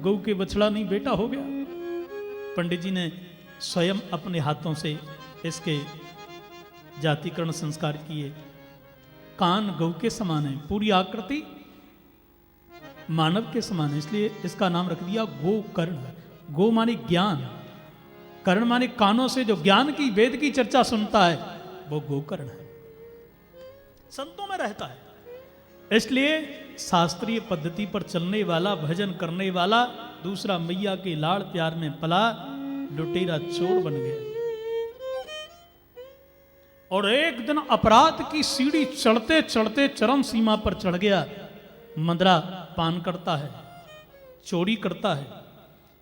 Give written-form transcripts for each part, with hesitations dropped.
गऊ के बछड़ा नहीं बेटा हो गया। पंडित जी ने स्वयं अपने हाथों से इसके जातिकरण संस्कार किए। कान गऊ के समान है, पूरी आकृति मानव के समान है, इसलिए इसका नाम रख दिया गोकर्ण। गो माने ज्ञान, कर्ण माने कानों से जो ज्ञान की वेद की चर्चा सुनता है वो गोकर्ण है, संतों में रहता है। इसलिए शास्त्रीय पद्धति पर चलने वाला, भजन करने वाला, दूसरा मैया के लाड़ प्यार में पला, लुटेरा चोर बन गया। और एक दिन अपराध की सीढ़ी चढ़ते चढ़ते चरम सीमा पर चढ़ गया। मंदरा पान करता है, चोरी करता है,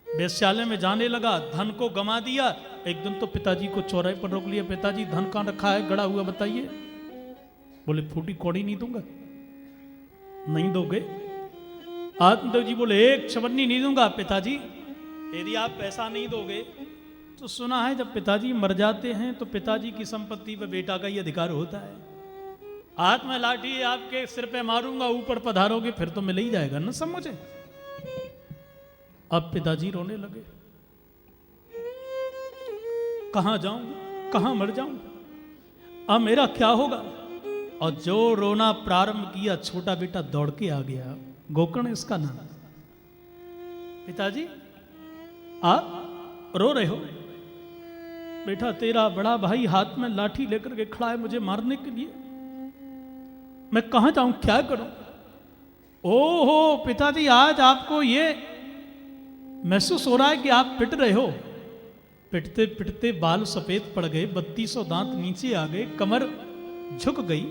वेश्यालय में जाने लगा, धन को गमा दिया। एक दिन तो पिताजी को चौराहे पर रोक लिया, पिताजी धन कहां रखा है, गड़ा हुआ बताइए। बोले फूटी कौड़ी नहीं दूंगा। नहीं दोगे? आत्मदेव जी बोले एक चवन्नी नहीं दूंगा पिताजी, यदि आप पैसा नहीं दोगे। तो सुना है जब पिताजी मर जाते हैं तो पिताजी की संपत्ति पर बेटा का ही अधिकार होता है। हाथ में लाठी आपके सिर पे मारूंगा, ऊपर पधारोगे फिर तो मिल ही जाएगा ना सब मुझे। अब पिताजी रोने लगे, कहां जाऊं, कहां मर जाऊं, अब मेरा क्या होगा। और जो रोना प्रारंभ किया छोटा बेटा दौड़ के आ गया। गोकर्ण इसका नाम। पिताजी आप रो रहे हो? बेटा तेरा बड़ा भाई हाथ में लाठी लेकर के खड़ा है मुझे मारने के लिए, मैं कहां जाऊं, क्या करूं। ओहो पिताजी आज आपको ये महसूस हो रहा है कि आप पिट रहे हो। पिटते पिटते बाल सफेद पड़ गए, 3200 दांत नीचे आ गए, कमर झुक गई।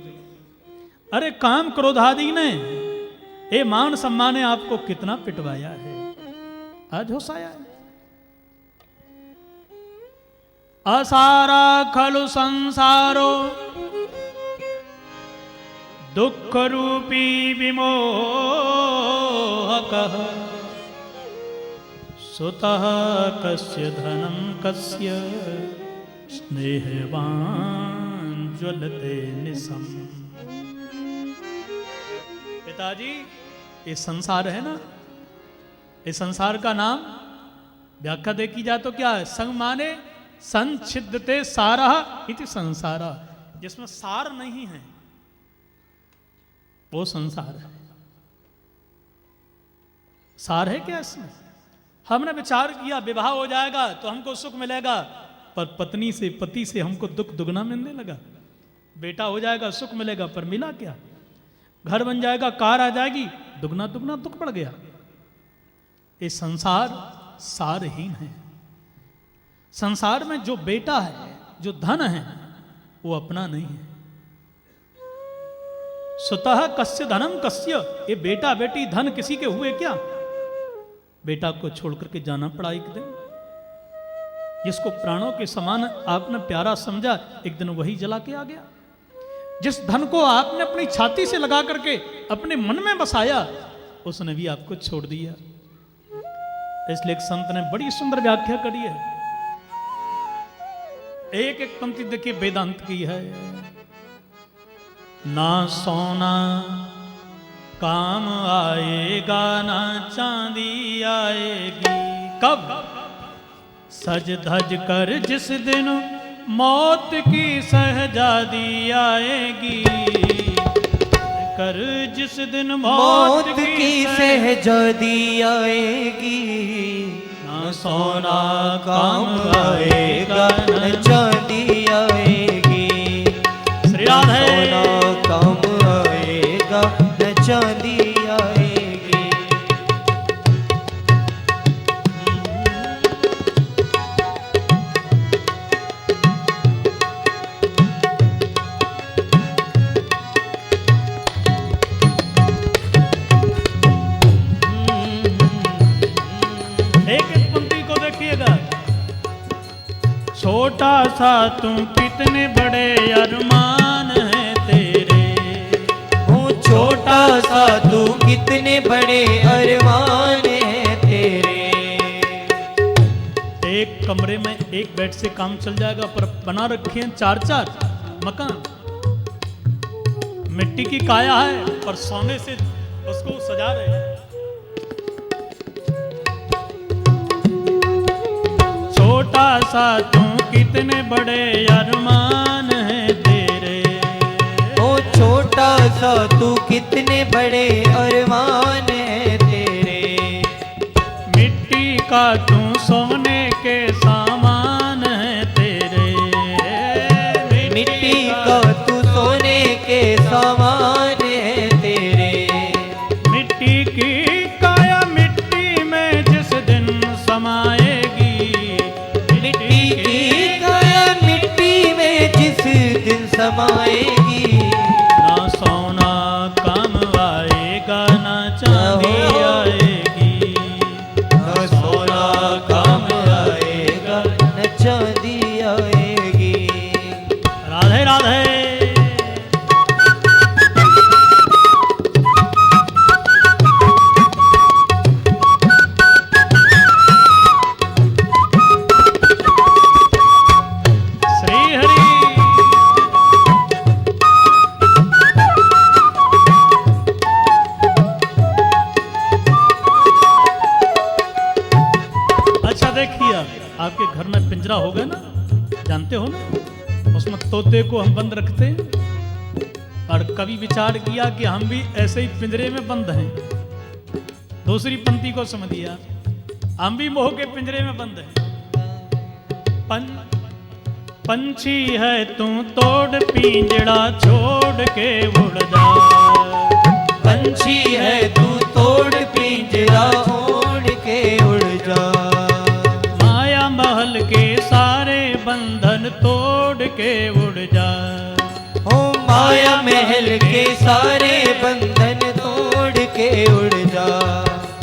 अरे काम क्रोधादि ने, ए मान सम्मान ने आपको कितना पिटवाया है, आज होश आया है। असारा खलु संसारो दुख रूपी विमोहकः, सुतः कस्य धनं कस्य स्नेहवान ज्वलते निसम। पिताजी ये संसार है ना, इस संसार का नाम व्याख्या देखी जाए तो क्या है, संग माने संच्छिद्यते सारः इति संसारः, जिसमें सार नहीं है वो संसार है। सार है क्या इसमें? हमने विचार किया विवाह हो जाएगा तो हमको सुख मिलेगा, पर पत्नी से पति से हमको दुख दुगना मिलने लगा। बेटा हो जाएगा सुख मिलेगा, पर मिला क्या। घर बन जाएगा, कार आ जाएगी, दुगना दुगना दुख बढ़ गया। ये संसार सारहीन है। संसार में जो बेटा है, जो धन है, वो अपना नहीं है। स्वतः कस्य धनम कस्य, ये बेटा बेटी धन किसी के हुए क्या। बेटा को छोड़ करके जाना पड़ा एक दिन, जिसको प्राणों के समान आपने प्यारा समझा, एक दिन वही जला के आ गया। जिस धन को आपने अपनी छाती से लगा करके अपने मन में बसाया, उसने भी आपको छोड़ दिया। इसलिए एक संत ने बड़ी सुंदर व्याख्या करी है। एक एक पंक्ति देखिए वेदांत की है। ना सोना काम आएगा, ना चांदी आएगी, कब सज धज कर जिस दिन मौत की सहजादी आएगी, कर जिस दिन मौत की सहजादी आएगी, ना सोना काम आएगा, न चांदी आएगी, श्री राधे, सोना काम आएगा, न चांदी आएगी। छोटा सा तू कितने बड़े अरमान है तेरे, हूँ छोटा सा तू कितने बड़े अरमान है तेरे। एक कमरे में एक बेड से काम चल जाएगा, पर बना रखे हैं 4-4 मकान। मिट्टी की काया है पर सोने से उसको सजा रहे हैं। छोटा सा तू कितने बड़े अरमान हैं तेरे। ओ छोटा सा तू कितने बड़े अरमान है तेरे। मिट्टी का तू सोने के सामान है तेरे। मिट्टी का तू सोने के सामान है तेरे। मिट्टी की काया मिट्टी में जिस दिन समाएगी। मिट्टी की काया मिट्टी में जिस दिन समाएगी। ना सोना काम आएगा ना चांदी आएगी। न सोना काम आएगा न चांदी आएगी। राधे राधे। श्री हरि। अच्छा देखिए, आपके घर में पिंजरा होगा ना, जानते हो ना, उसमें तोते को हम बंद रखते हैं। और कभी विचार किया कि हम भी ऐसे ही पिंजरे में बंद हैं। दूसरी पंक्ति को समझ दिया, हम भी मोह के पिंजरे में बंद हैं। पंछी है तू तोड़ पिंजड़ा छोड़ के उड़ जा। पंछी है तू तोड़ पिंजरा छोड़ के उड़ जा। माया महल के सारे बंधन तोड़ के उड़ जा। हो माया महल के सारे बंधन तोड़ के उड़ जा।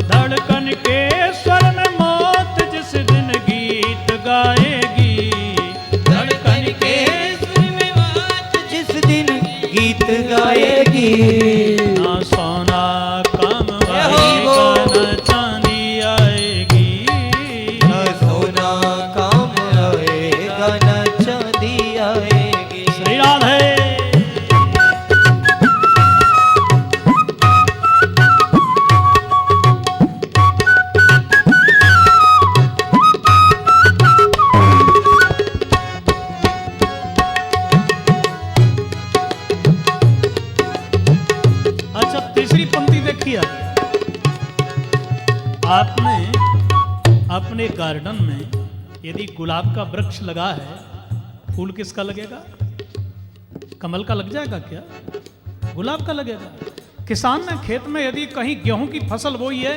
धड़कन के स्वर में मौत जिस दिन गीत गाएगी। धड़कन के स्वर में मौत जिस दिन गीत गाएगी। ना सोना काम आएगा न चांदी आएगी। न सोना काम आएगा न चांदी आएगी। श्री राधे। अच्छा तीसरी पंक्ति देखिए, आपने अपने गार्डन में यदि गुलाब का वृक्ष लगा है, फूल किसका लगेगा? कमल का लग जाएगा क्या? गुलाब का लगेगा। किसान ने खेत में यदि कहीं गेहूं की फसल बोई है,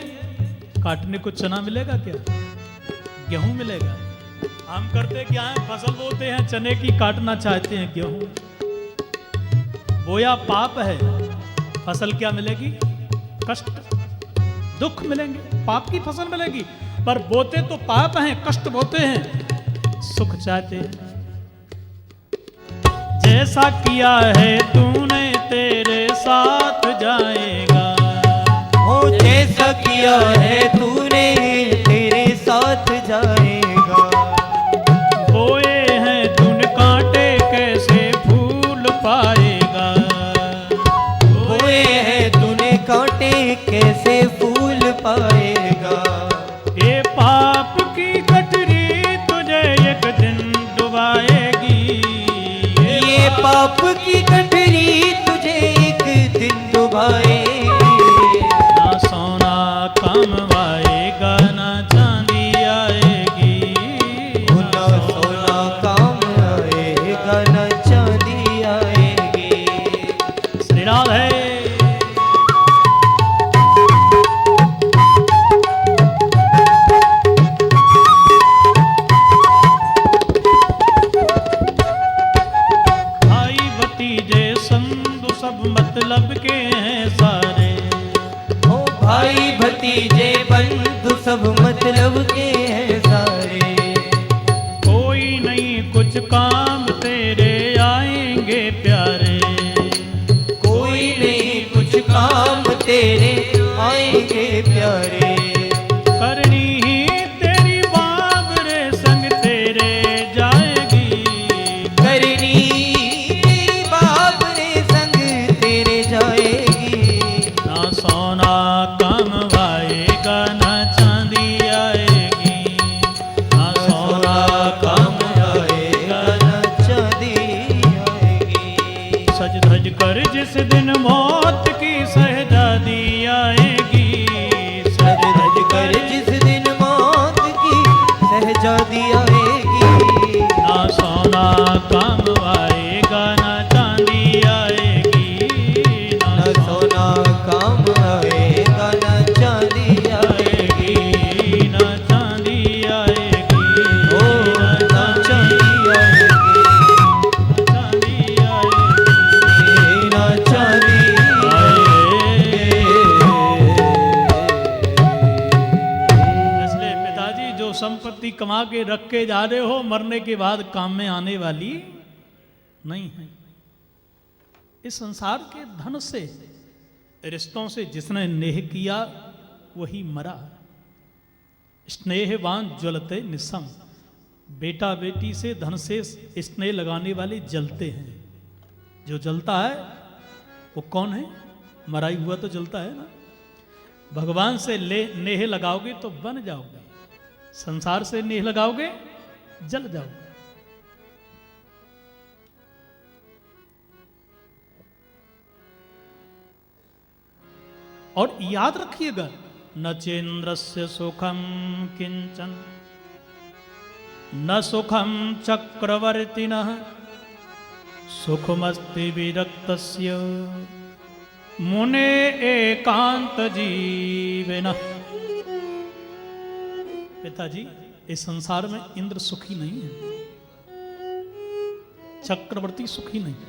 काटने को चना मिलेगा क्या? गेहूं मिलेगा। हम करते क्या है, फसल बोते हैं चने की, काटना चाहते हैं गेहूं। बोया पाप है, फसल क्या मिलेगी? कष्ट, दुख मिलेंगे। पाप की फसल मिलेगी, पर बोते तो पाप हैं, कष्ट बोते हैं, सुख चाहते हैं। जैसा किया है तूने तेरे साथ जाएगा। हो जैसा किया है तूने तेरे साथ जाएगा। बोए हैं तूने कांटे कैसे फूल पाएगा। बोए हैं तूने कांटे कैसे फूल पाएगा। ये पाप की गठरी तुझे एक दिन डुबाएगी। ये पाप की गठरी तुझे एक दिन डुबाएगी। ना सोना काम आएगा ना चांदी आएगी। ना सोना काम आएगा न चांदी आएगी। श्री राधे। भाई भतीजे संधु सब मतलब के हैं सारे। ओ भाई भतीजे बंधु सब मतलब के हैं सारे। कोई नहीं कुछ काम तेरे आएंगे प्यारे। कोई नहीं कुछ काम तेरे आएंगे प्यारे। करनी ही तेरी बाबरे संग तेरे जाएगी। करनी तेरी बाबरे संग तेरे जाएगी। ना सोना काम आएगा ना चांदी आएगी। जो संपत्ति कमा के रख के जा रहे हो मरने के बाद काम में आने वाली नहीं है। इस संसार के धन से, रिश्तों से जिसने नेह किया वही मरा। स्नेहवान ज्वलते निसम, बेटा बेटी से धन से स्नेह लगाने वाले जलते हैं। जो जलता है वो कौन है? मराई हुआ तो जलता है ना। भगवान से नेह लगाओगे तो बन जाओगे, संसार से नेह लगाओगे जल जाओगे। और याद रखिएगा, न चेन्द्रस्य सुखम किंचन न सुखम चक्रवर्तिनः सुखमस्ति विरक्तस्य मुने एकांत जीवनः। पिताजी, इस संसार में इंद्र सुखी नहीं है, चक्रवर्ती सुखी नहीं है।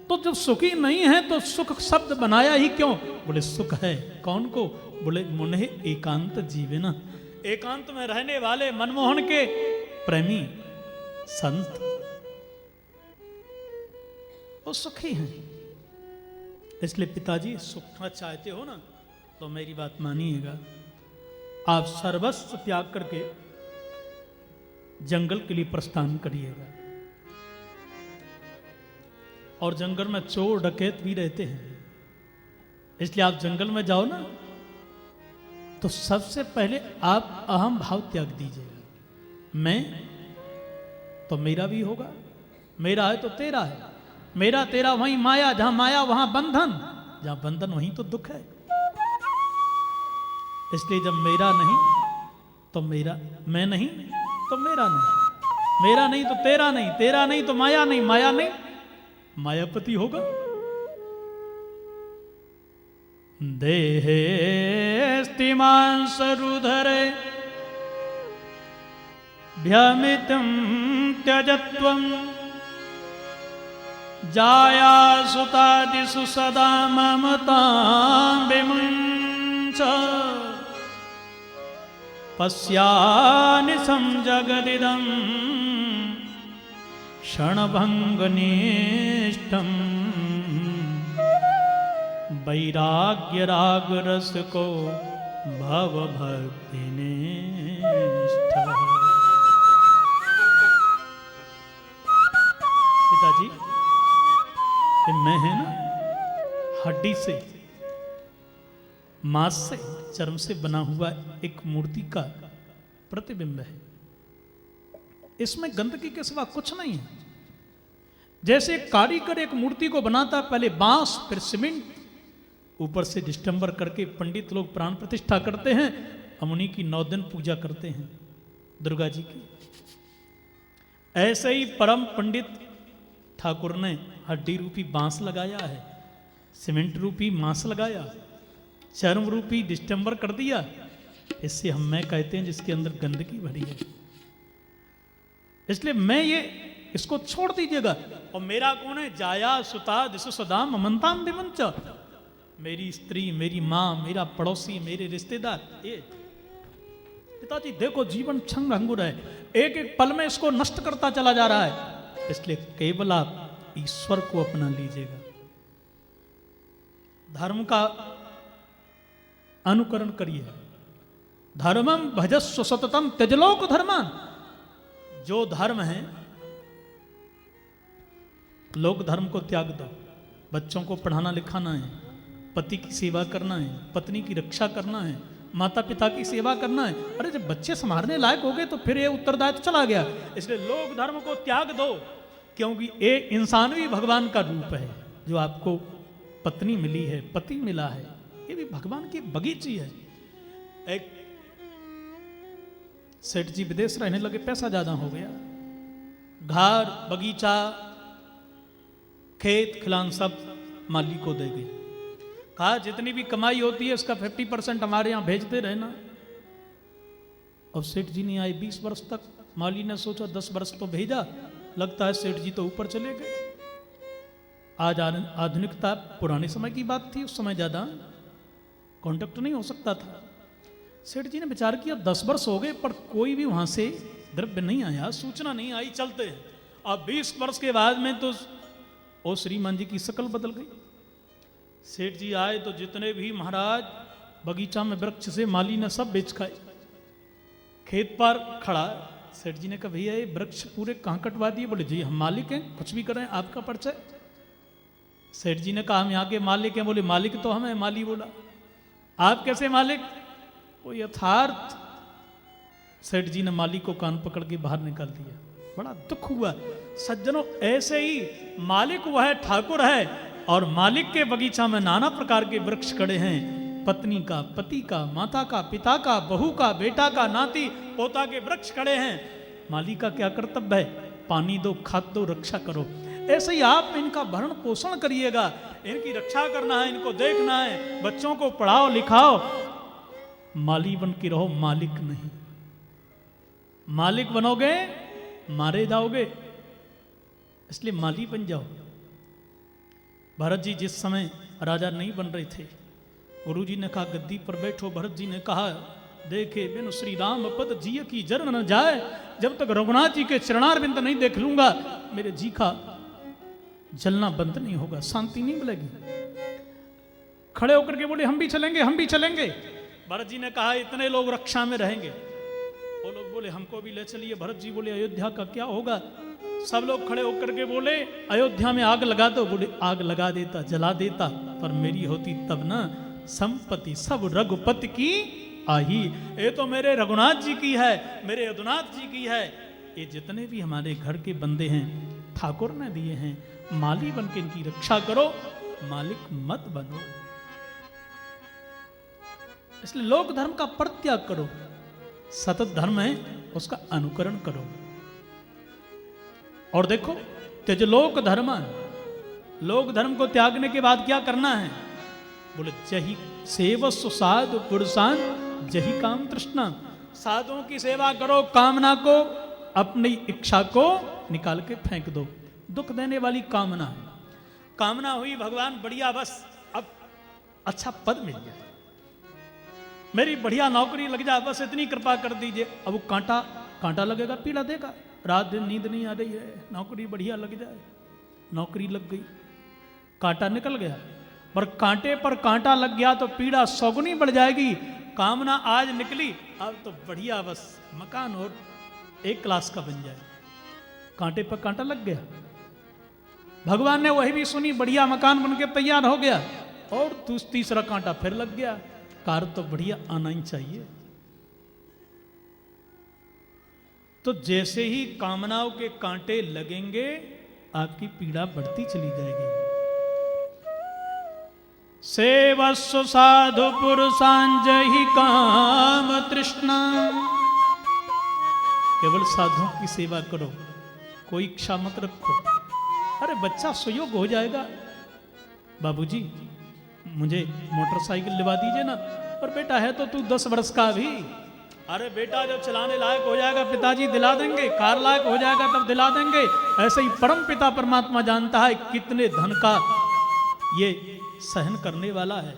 तो जब सुखी नहीं है तो सुख शब्द बनाया ही क्यों? बोले सुख है कौन को? बोले मुने एकांत जीवन, एकांत में रहने वाले मनमोहन के प्रेमी संत, वो सुखी हैं। इसलिए पिताजी सुखना चाहते हो ना तो मेरी बात मानिएगा, आप सर्वस्व त्याग करके जंगल के लिए प्रस्थान करिएगा। और जंगल में चोर डकैत भी रहते हैं, इसलिए आप जंगल में जाओ ना तो सबसे पहले आप अहम भाव त्याग दीजिएगा। मैं तो मेरा भी होगा, मेरा है तो तेरा है, मेरा तेरा वहीं माया, जहां माया वहां बंधन, जहां बंधन वहीं तो दुख है। इसलिए जब मेरा नहीं तो मेरा, मैं नहीं तो मेरा नहीं, मेरा नहीं तो तेरा नहीं, तेरा नहीं तो माया नहीं, माया नहीं मायापति होगा। देहे स्तिमांसरुधरे भ्यमितं त्यजत्वं जाया सुतादिषु सदा ममतां विमुञ्च पश्यानिशं जगदिदं क्षणभंगनिष्ठं वैराग्य राग रस को भव भक्ति निष्ठा। पिताजी, ये मैं है ना, हड्डी से, मांस से, चर्म से बना हुआ एक मूर्ति का प्रतिबिंब है। इसमें गंदगी के सिवा कुछ नहीं है। जैसे कारीगर एक मूर्ति को बनाता, पहले बांस फिर सीमेंट, ऊपर से डिस्टेंबर करके पंडित लोग प्राण प्रतिष्ठा करते हैं, अमुनि की 9 दिन पूजा करते हैं दुर्गा जी की। ऐसे ही परम पंडित ठाकुर ने हड्डी रूपी बांस लगाया है, सीमेंट रूपी मांस लगाया, चर्म रूपी डिस्टेंबर कर दिया। इससे हम मैं कहते हैं जिसके अंदर गंदगी भरी है। इसलिए मैं ये इसको छोड़ दीजिएगा। और मेरा कौन है? जाया सुता दिशु सदा ममताम विमुंच, मेरी स्त्री, मेरी मां, मेरा पड़ोसी, मेरे रिश्तेदार। ये पिताजी देखो, जीवन क्षण भंगुर है, एक एक पल में इसको नष्ट करता चला जा रहा है। इसलिए केवल आप ईश्वर को अपना लीजिएगा, धर्म का अनुकरण करिए। धर्मम भजस्व सततम त्यजलोक धर्मान। जो धर्म है, लोक धर्म को त्याग दो। बच्चों को पढ़ाना लिखाना है, पति की सेवा करना है, पत्नी की रक्षा करना है, माता पिता की सेवा करना है। अरे जब बच्चे संभालने लायक हो गए तो फिर ये उत्तरदायित्व चला गया। इसलिए लोक धर्म को त्याग दो, क्योंकि ये इंसान भी भगवान का रूप है। जो आपको पत्नी मिली है, पति मिला है, ये भी भगवान की बगीची है। एक सेठ जी विदेश रहने लगे, पैसा ज्यादा हो गया, घर बगीचा खेत खिलान सब माली को दे गए। कहा जितनी भी कमाई होती है उसका 50% हमारे यहां भेजते रहना। और सेठ जी नहीं आए 20 वर्ष तक। माली ने सोचा 10 वर्ष तो भेजा, लगता है सेठ जी तो ऊपर चले गए। आज आधुनिकता, पुराने समय की बात थी, उस समय ज्यादा कांटेक्ट नहीं हो सकता था। सेठ जी ने विचार किया 10 वर्ष हो गए पर कोई भी वहां से द्रव्य नहीं आया, सूचना नहीं आई, चलते हैं। अब 20 वर्ष के बाद में तो ओ श्रीमान जी की शक्ल बदल गई। सेठ जी आए तो जितने भी महाराज बगीचा में वृक्ष से माली ने सब बेच खाए। खेत पर खड़ा सेठ जी ने कहा भैया ये वृक्ष पूरे कहाँ कटवा दिए? बोले जी हम मालिक हैं, कुछ भी करें, आपका परिचय। सेठ जी ने कहा हम यहाँ के मालिक हैं। बोले मालिक तो हम हैं। माली बोला आप कैसे मालिक? वो यथार्थ सेठ जी ने माली को कान पकड़ के बाहर निकाल दिया। बड़ा दुख हुआ। सज्जनों ऐसे ही मालिक वह ठाकुर है और मालिक के बगीचा में नाना प्रकार के वृक्ष खड़े हैं। पत्नी का, पति का, माता का, पिता का, बहू का, बेटा का, नाती पोता के वृक्ष खड़े हैं। माली का क्या कर्तव्य है? पानी दो, खाद दो, रक्षा करो। ऐसे ही आप इनका भरण पोषण करिएगा, इनकी रक्षा करना है, इनको देखना है, बच्चों को पढ़ाओ लिखाओ। माली बन के रहो, मालिक नहीं। मालिक बनोगे मारे जाओगे, इसलिए माली बन जाओ। भरत जी जिस समय राजा नहीं बन रहे थे, गुरु जी ने कहा गद्दी पर बैठो। भरत जी ने कहा देखे बिन श्री राम पद जिय की जर न जाए, जब तक रघुनाथ जी के चरणारविंद नहीं देख लूंगा मेरे जी का जलना बंद नहीं होगा, शांति नहीं मिलेगी। खड़े होकर के बोले हम भी चलेंगे, हम भी चलेंगे। भरत जी ने कहा इतने लोग रक्षा में रहेंगे। वो लोग बोले हमको भी ले चलिए। भरत जी बोले अयोध्या का क्या होगा? सब लोग खड़े होकर के बोले अयोध्या में आग लगा दो। बोले आग लगा देता, जला देता, पर मेरी होती तब ना। संपत्ति सब रघुपति की आही, ये तो मेरे रघुनाथ जी की है, मेरे यदुनाथ जी की है। ये जितने भी हमारे घर के बंदे हैं ठाकुर ने दिए हैं, माली बन के इनकी रक्षा करो, मालिक मत बनो। इसलिए लोक धर्म का परित्याग करो, सतत धर्म है उसका अनुकरण करो। और देखो त्यज लोक धर्म, लोक धर्म को त्यागने के बाद क्या करना है? बोले जही सेवस्व साधु पुरुषान जही काम तृष्णा। साधुओं की सेवा करो, कामना को, अपनी इच्छा को निकाल के फेंक दो। दुख देने वाली कामना है। कामना हुई भगवान बढ़िया बस अब अच्छा पद मिल जाए, मेरी बढ़िया नौकरी लग जाए, बस इतनी कृपा कर दीजिए। अब वो कांटा कांटा लगेगा, पीड़ा देगा, रात दिन नींद नहीं आ रही है, नौकरी बढ़िया लग जाए। नौकरी लग गई, कांटा निकल गया, पर कांटे पर कांटा लग गया तो पीड़ा सौगुनी बढ़ जाएगी। कामना आज निकली, अब तो बढ़िया बस मकान और एक क्लास का बन जाए, कांटे पर कांटा लग गया। भगवान ने वही भी सुनी, बढ़िया मकान बन के तैयार हो गया, और तीसरा कांटा फिर लग गया। कार तो बढ़िया आना ही चाहिए। तो जैसे ही कामनाओं के कांटे लगेंगे आपकी पीड़ा बढ़ती चली जाएगी। सेवस्व साधु पुरुषांजहि काम तृष्णा। केवल साधुओं की सेवा करो, कोई इच्छा मत रखो। अरे बच्चा सुयोग हो जाएगा, बाबूजी मुझे मोटरसाइकिल दिलवा दीजिए ना। और बेटा है तो तू 10 वर्ष का भी। अरे बेटा जब चलाने लायक हो जाएगा पिताजी दिला देंगे, कार लायक हो जाएगा तब दिला देंगे। ऐसे ही परम पिता परमात्मा जानता है कितने धन का ये सहन करने वाला है।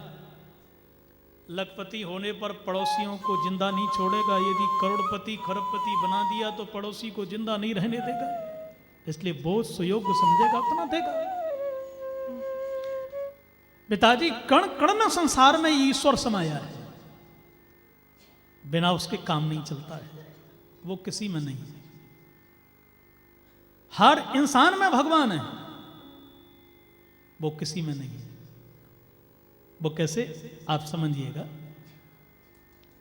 लखपति होने पर पड़ोसियों को जिंदा नहीं छोड़ेगा, यदि करोड़पति खरबपति बना दिया तो पड़ोसी को जिंदा नहीं रहने देगा। इसलिए बहुत सुयोग्य समझेगा उतना देगा। पिताजी कण कण में संसार में ईश्वर समाया है, बिना उसके काम नहीं चलता है, वो किसी में नहीं है। हर इंसान में भगवान है, वो किसी में नहीं है। वो कैसे आप समझिएगा।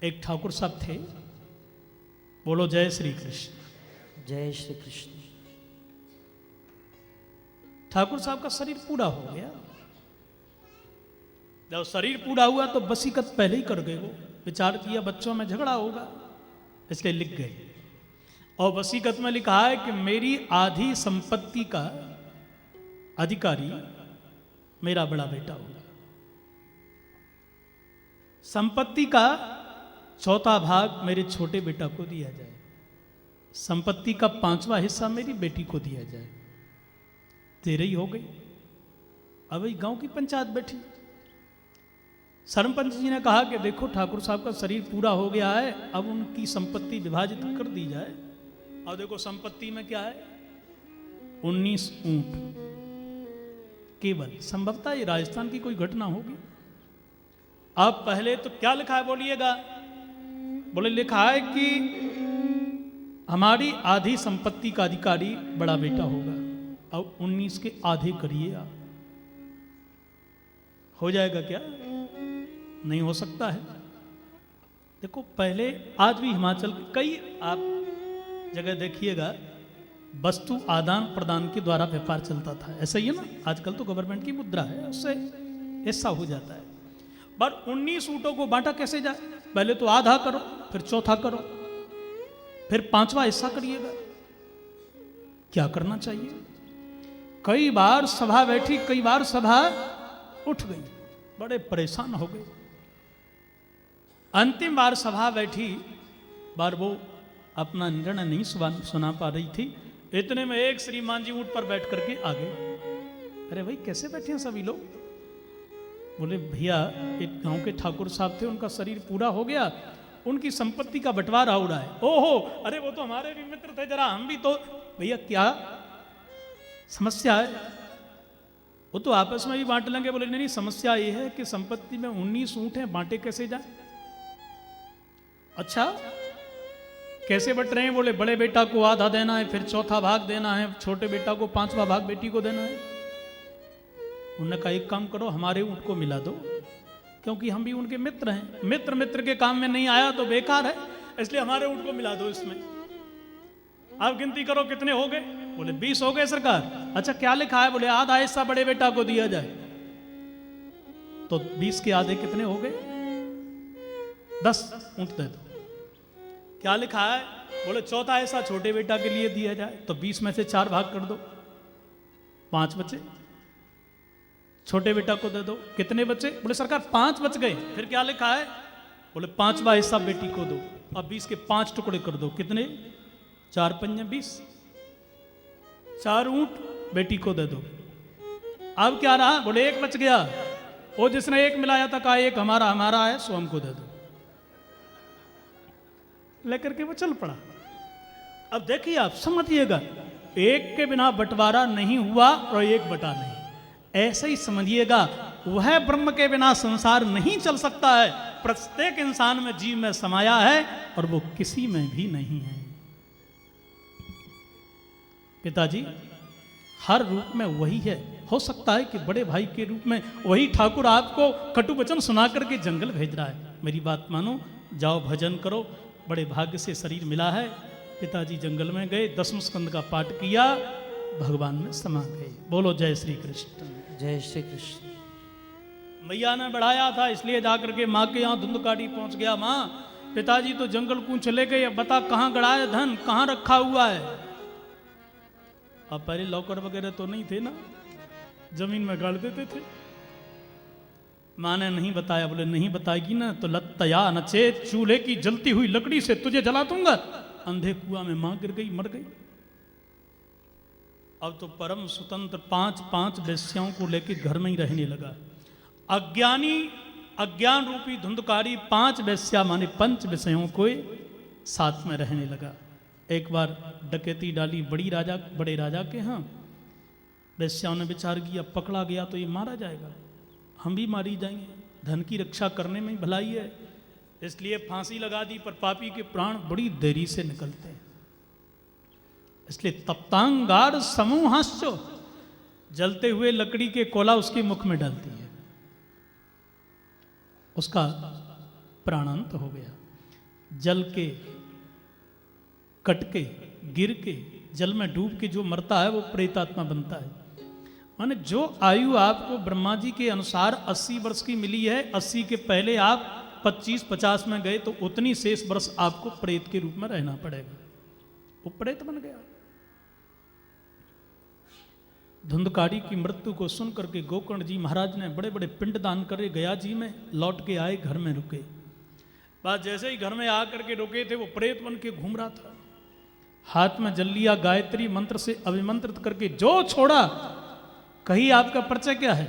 एक ठाकुर साहब थे, बोलो जय श्री कृष्ण। जय श्री कृष्ण। ठाकुर साहब का शरीर पूरा हो गया। जब शरीर पूरा हुआ तो वसीकत पहले ही कर गए। वो विचार किया बच्चों में झगड़ा होगा, इसलिए लिख गए। और वसीकत में लिखा है कि मेरी आधी संपत्ति का अधिकारी मेरा बड़ा बेटा होगा, संपत्ति का चौथा भाग मेरे छोटे बेटा को दिया जाए, संपत्ति का 5वां हिस्सा मेरी बेटी को दिया जाए। तेरे ही हो गई। अब गांव की पंचायत बैठी, सरपंच जी ने कहा कि देखो ठाकुर साहब का शरीर पूरा हो गया है, अब उनकी संपत्ति विभाजित कर दी जाए। और देखो संपत्ति में क्या है, 19 ऊंट केवल। संभवतः ये राजस्थान की कोई घटना होगी। अब पहले तो क्या लिखा है बोलिएगा? बोले लिखा है कि हमारी आधी संपत्ति का अधिकारी बड़ा बेटा होगा। अब 19 के आधे करिए आप, हो जाएगा क्या? नहीं हो सकता है। देखो पहले आज भी हिमाचल के कई आप जगह देखिएगा, वस्तु आदान प्रदान के द्वारा व्यापार चलता था। ऐसा ही है ना, आजकल तो गवर्नमेंट की मुद्रा है, उससे ऐसा हो जाता है। पर 19 ऊँटों को बांटा कैसे जाए? पहले तो आधा करो, फिर चौथा करो, फिर 5वां हिस्सा करिएगा। क्या करना चाहिए? कई बार सभा बैठी, कई बार सभा उठ गई, बड़े परेशान हो गए। अंतिम बार सभा बैठी, बार वो अपना निर्णय नहीं सुना पा रही थी। इतने में एक श्रीमान जी ऊंट पर बैठ करके आ गए। अरे भाई कैसे बैठे हैं सभी लोग? बोले भैया एक गांव के ठाकुर साहब थे, उनका शरीर पूरा हो गया, उनकी संपत्ति का बंटवारा हो रहा है। ओहो, अरे वो तो हमारे भी मित्र थे, जरा हम भी तो। भैया क्या समस्या है? वो तो आपस में भी बांट लेंगे। बोले नहीं, समस्या ये है कि संपत्ति में 19 ऊंट हैं, बांटे कैसे जाए? अच्छा कैसे बट रहे हैं? बोले बड़े बेटा को आधा देना है, फिर चौथा भाग देना है, छोटे बेटा को 5वां भाग बेटी को देना है। उन्होंने कहा एक काम करो, हमारे ऊंट को मिला दो, क्योंकि हम भी उनके मित्र हैं। मित्र मित्र के काम में नहीं आया तो बेकार है, इसलिए हमारे ऊंट को मिला दो इसमें। आप गिनती करो कितने हो गए? बोले 20 हो गए सरकार। अच्छा क्या लिखा है? बोले आधा हिस्सा बड़े बेटा को दिया जाए। तो 20 के आधे कितने हो गए? 10 ऊंट दे दो। क्या लिखा है? बोले चौथा हिस्सा छोटे बेटा के लिए दिया जाए। तो 20 में से 4 भाग कर दो, 5 बचे, छोटे बेटा को दे दो। कितने बचे? बोले सरकार 5 बच गए। फिर क्या लिखा है? बोले 5वां हिस्सा बेटी को दो। अब 20 के 5 टुकड़े कर दो। कितने? 4 पंजे 20। 4 ऊंट बेटी को दे दो। अब क्या रहा? बोले 1 बच गया। वो जिसने 1 मिलाया था, कहा 1 हमारा हमारा है, सो हमको दे दो। लेकर के वो चल पड़ा। अब देखिए आप समझिएगा, 1 के बिना बंटवारा नहीं हुआ और 1 बटा नहीं। ऐसे ही समझिएगा, वह ब्रह्म के बिना संसार नहीं चल सकता है। प्रत्येक इंसान में जीव में समाया है और वो किसी में भी नहीं है। पिताजी हर रूप में वही है। हो सकता है कि बड़े भाई के रूप में वही ठाकुर आपको कटु वचन सुना करके जंगल भेज रहा है। मेरी बात मानो, जाओ भजन करो। बड़े भाग्य से शरीर मिला है। पिताजी जंगल में गए, 10वें स्कंद का पाठ किया, भगवान में समा गए। बोलो जय श्री कृष्ण। जय श्री कृष्ण। मैया ने बढ़ाया था, इसलिए जाकर के माँ के यहाँ धुंधकाड़ी पहुंच गया। माँ पिताजी तो जंगल को चले गए, अब बता कहाँ गड़ा है धन, कहाँ रखा हुआ है? अब पहले लॉकर वगैरह तो नहीं थे ना, जमीन में गाड़ देते थे। माँ ने नहीं बताया। बोले नहीं बताएगी ना तो लत्तया नचेत, चूल्हे की जलती हुई लकड़ी से तुझे जला दूंगा। अंधे कुआं में मां गिर गई, मर गई। अब तो परम स्वतंत्र 5 वेश्याओं को लेकर घर में ही रहने लगा। अज्ञानी अज्ञान रूपी धुंधकारी 5 वेश्या माने 5 विषयों को साथ में रहने लगा। एक बार डकैती डाली बड़े राजा के यहाँ। वेश्याओं ने विचार किया, पकड़ा गया तो ये मारा जाएगा, हम भी मारी जाएंगे, धन की रक्षा करने में भलाई है, इसलिए फांसी लगा दी। पर पापी के प्राण बड़ी देरी से निकलते हैं, इसलिए तप्तांगार समूहाश्चो, जलते हुए लकड़ी के कोला उसके मुख में डालती है, उसका प्राणांत हो गया। जल के कट के गिर के जल में डूब के जो मरता है वो प्रेतात्मा बनता है। माने जो आयु आपको ब्रह्मा जी के अनुसार 80 वर्ष की मिली है, 80 के पहले आप 25-50 में गए तो उतनी शेष वर्ष आपको प्रेत के रूप में रहना पड़ेगा। वो प्रेत बन गया। धुंधकारी की मृत्यु को सुन करके गोकर्ण जी महाराज ने बड़े बड़े पिंड दान करे गया जी में, लौट के आए, घर में रुके। बात जैसे ही घर में आकर के रुके थे, वो प्रेत बन के घूम रहा था। हाथ में जल लिया, गायत्री मंत्र से अभिमंत्रित करके जो छोड़ा। कही आपका परिचय क्या है?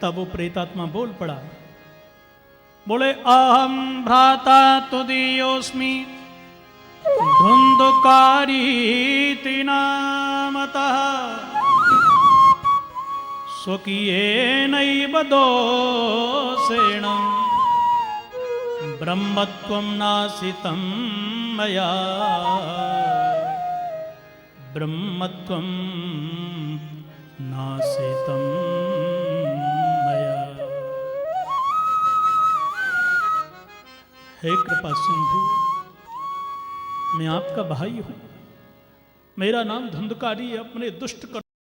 तब वो प्रेतात्मा बोल पड़ा, बोले अहम भ्राता तुदीयोस्मि धुंधकारी नामतः स्वकीयेनैव दोषेण ब्रह्मत्वं नासितं मया, ब्रह्मत्वं नासितं मया। हे कृपा सिंधु, मैं आपका भाई हूं, मेरा नाम धुंधकारी है। अपने दुष्ट